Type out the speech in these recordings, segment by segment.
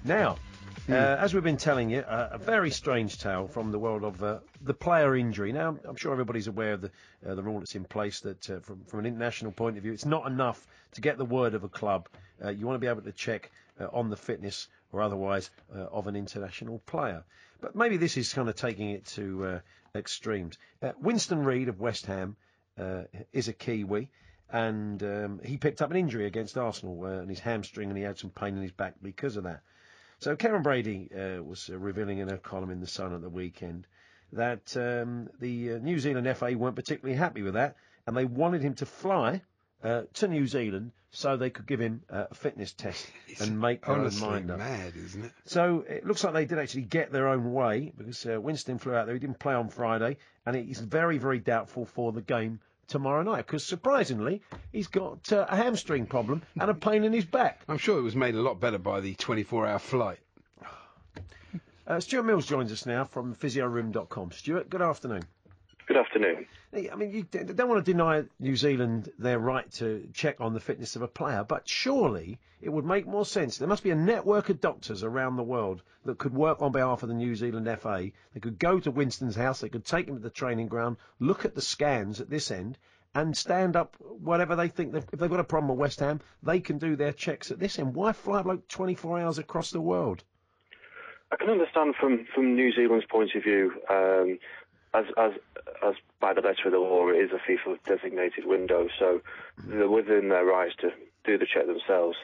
Now, as we've been telling you, a very strange tale from the world of the player injury. Now, I'm sure everybody's aware of the rule that's in place that from an international point of view, it's not enough to get the word of a club. You want to be able to check on the fitness or otherwise of an international player. But maybe this is kind of taking it to extremes. Winston Reid of West Ham is a Kiwi, and he picked up an injury against Arsenal in his hamstring, and he had some pain in his back because of that. So Karen Brady was revealing in her column in The Sun at the weekend that the New Zealand FA weren't particularly happy with that, and they wanted him to fly to New Zealand so they could give him a fitness test and make their own mind up. Mad, isn't it? So it looks like they did actually get their own way, because Winston flew out there. He didn't play on Friday, and he's very, very doubtful for the game tomorrow night, because surprisingly he's got a hamstring problem and a pain in his back. I'm sure it was made a lot better by the 24-hour flight. Stuart Mills joins us now from PhysioRoom.com. Stuart, good afternoon. Good afternoon. I mean, you don't want to deny New Zealand their right to check on the fitness of a player, but surely it would make more sense. There must be a network of doctors around the world that could work on behalf of the New Zealand FA. They could go to Winston's house, they could take him to the training ground, look at the scans at this end, and stand up whatever they think. If they've got a problem with West Ham, they can do their checks at this end. Why fly like 24 hours across the world? I can understand from New Zealand's point of view, as by the letter of the law, it is a FIFA designated window, so they're within their rights to do the check themselves.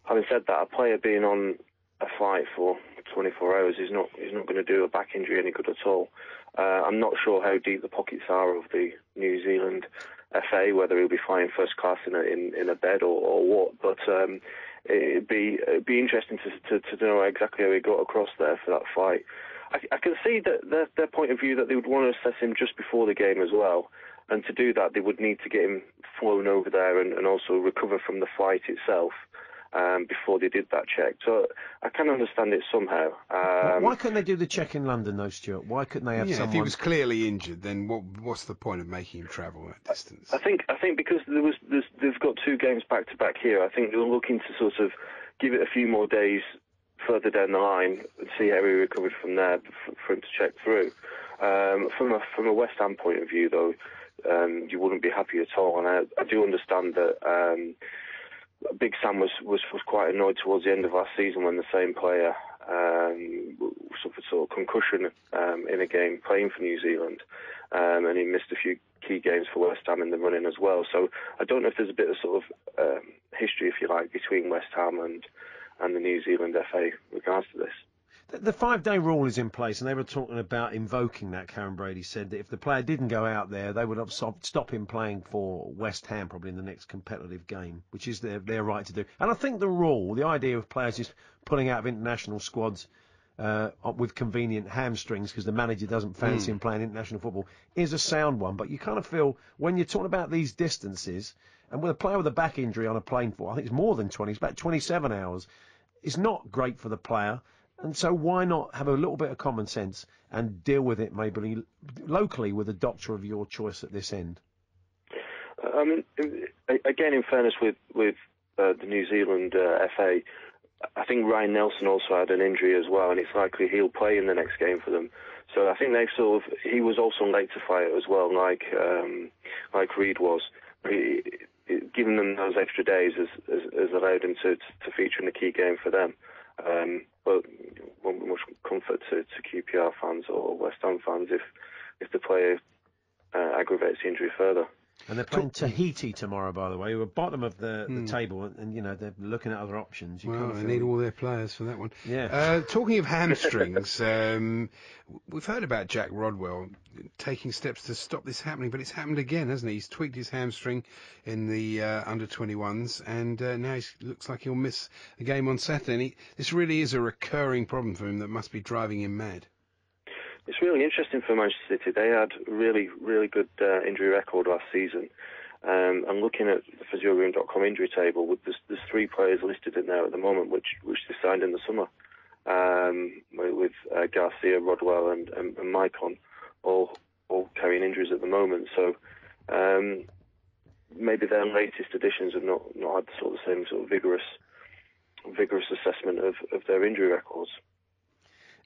Having said that, a player being on a flight for 24 hours is not going to do a back injury any good at all. I'm not sure how deep the pockets are of the New Zealand FA, whether he'll be flying first class in a bed or what, but it'd be interesting to know exactly how he got across there for that flight. I can see that their point of view that they would want to assess him just before the game as well, and to do that they would need to get him flown over there and also recover from the flight itself before they did that check. So I can understand it somehow. Why couldn't they do the check in London though, Stuart? Why couldn't they have someone... If he was clearly injured, then what's the point of making him travel that distance? I think because they've got 2 games back to back here. I think they're looking to sort of give it a few more days further down the line and see how he recovered from there for him to check through. From a West Ham point of view, though, you wouldn't be happy at all. And I do understand that Big Sam was quite annoyed towards the end of last season when the same player suffered sort of concussion in a game playing for New Zealand, and he missed a few key games for West Ham in the running as well. So I don't know if there's a bit of sort of history, if you like, between West Ham and the New Zealand FA regards to this. The 5-day rule is in place, and they were talking about invoking that. Karen Brady said that if the player didn't go out there, they would stop him playing for West Ham probably in the next competitive game, which is their right to do. And I think the rule, the idea of players just pulling out of international squads with convenient hamstrings because the manager doesn't fancy him playing international football, is a sound one. But you kind of feel when you're talking about these distances, and with a player with a back injury on a plane for, I think it's more than 20, it's about 27 hours, it's not great for the player. And so why not have a little bit of common sense and deal with it maybe locally with a doctor of your choice at this end? Again, in fairness with the New Zealand FA, I think Ryan Nelson also had an injury as well, and it's likely he'll play in the next game for them. So I think he was also late to fight as well, like Reid was. Giving them those extra days has allowed him to feature in the key game for them. But won't be much comfort to QPR fans or West Ham fans if the player aggravates the injury further. And they're playing Tahiti tomorrow, by the way, who are bottom of the table, and they're looking at other options. They need all their players for that one. Yeah. Talking of hamstrings, we've heard about Jack Rodwell taking steps to stop this happening, but it's happened again, hasn't he? He's tweaked his hamstring in the under-21s, and now he looks like he'll miss the game on Saturday. And this really is a recurring problem for him that must be driving him mad. It's really interesting for Manchester City. They had a really, really good injury record last season. And looking at the PhysioRoom.com injury table, there's 3 players listed in there at the moment, which they signed in the summer, with Garcia, Rodwell, and Maicon, all carrying injuries at the moment. So maybe their latest additions have not had the same sort of vigorous vigorous assessment of their injury records.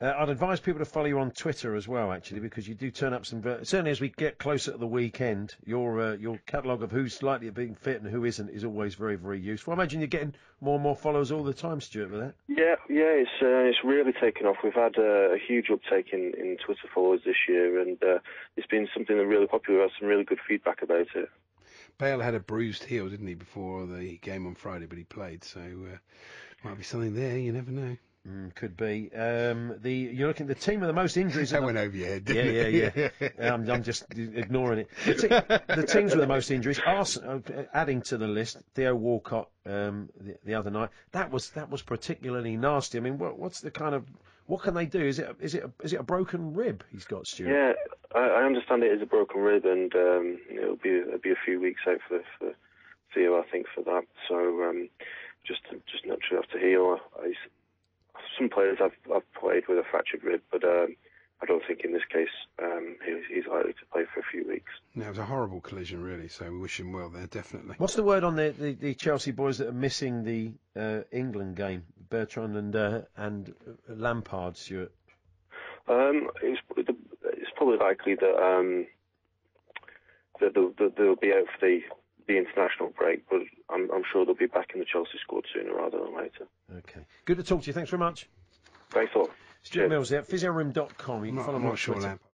I'd advise people to follow you on Twitter as well, actually, because you do turn up some. Certainly, as we get closer to the weekend, your catalogue of who's likely to be fit and who isn't is always very, very useful. I imagine you're getting more and more followers all the time, Stuart, with that. Yeah, it's really taken off. We've had a huge uptake in Twitter followers this year, and it's been something that's really popular. We've had some really good feedback about it. Bale had a bruised heel, didn't he, before the game on Friday, but he played, so might be something there. You never know. Could be. You're looking at the team with the most injuries. That went over your head, didn't it? Yeah. I'm just ignoring it. The teams with the most injuries. Arsenal, adding to the list, Theo Walcott the other night. That was particularly nasty. I mean, what's the kind of what can they do? Is it a broken rib he's got, Stuart? Yeah, I understand it is a broken rib, and it'll be a few weeks out for Theo, I think, for that. So just naturally have to heal. Some players I've played with a fractured rib, but I don't think in this case he's likely to play for a few weeks. No, it was a horrible collision, really, so we wish him well there, definitely. What's the word on the Chelsea boys that are missing the England game? Bertrand and Lampard, Stuart? It's probably likely that they'll be out for the international break, but I'm sure they'll be back in the Chelsea squad sooner rather than later. Okay. Good to talk to you. Thanks very much. Thanks a lot. Stuart Mills there, PhysioRoom.com. You can follow him on Twitter.